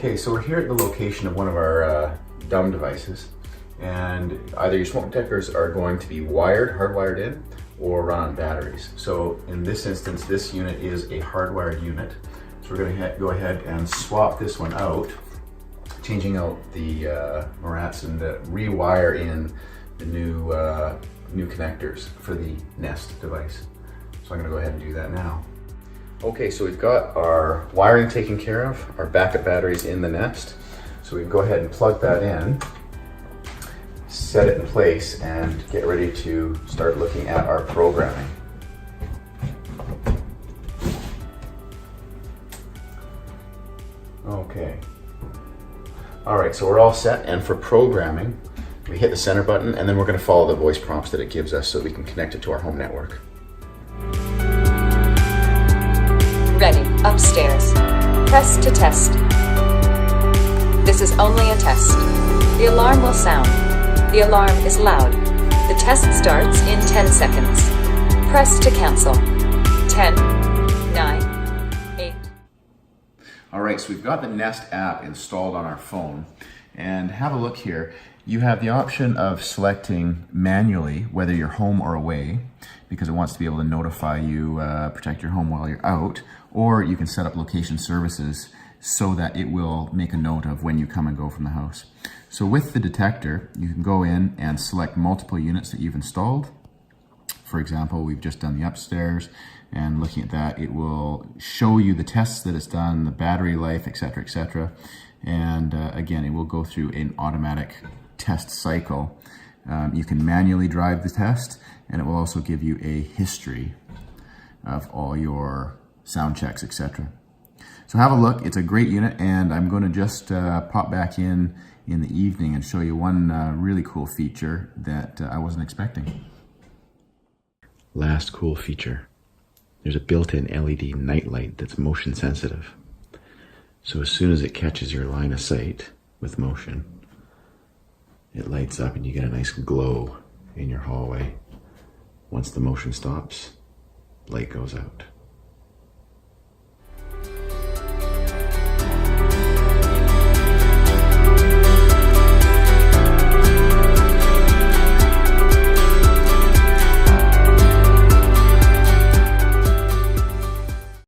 Okay, so we're here at the location of one of our dumb devices, and either your smoke detectors are going to be hardwired in, or run on batteries. So in this instance, this unit is a hardwired unit. So we're going to go ahead and swap this one out, changing out the Marats and rewire in the new connectors for the Nest device. So I'm going to go ahead and do that now. Okay, so we've got our wiring taken care of, our backup batteries in the Nest. So we can go ahead and plug that in, set it in place, and get ready to start looking at our programming. Okay. All right, so we're all set, and for programming, we hit the center button, and then we're going to follow the voice prompts that it gives us so we can connect it to our home network. Ready, upstairs. Press to test. This is only a test. The alarm will sound. The alarm is loud. The test starts in 10 seconds. Press to cancel. 10, 9, 8. All right, so we've got the Nest app installed on our phone, and have a look here. You have the option of selecting manually whether you're home or away, because it wants to be able to notify you, protect your home while you're out, or you can set up location services so that it will make a note of when you come and go from the house. So with the Detector, you can go in and select multiple units that you've installed. For example, we've just done the upstairs, and looking at that, it will show you the tests that it's done, the battery life, etc., etc. And again, it will go through an automatic test cycle. You can manually drive the test, and it will also give you a history of all your sound checks, etc. So have a look. It's a great unit, and I'm going to just pop back in the evening and show you one really cool feature that I wasn't expecting. Last cool feature. There's a built-in LED nightlight that's motion sensitive. So as soon as it catches your line of sight with motion, it lights up and you get a nice glow in your hallway. Once the motion stops, light goes out.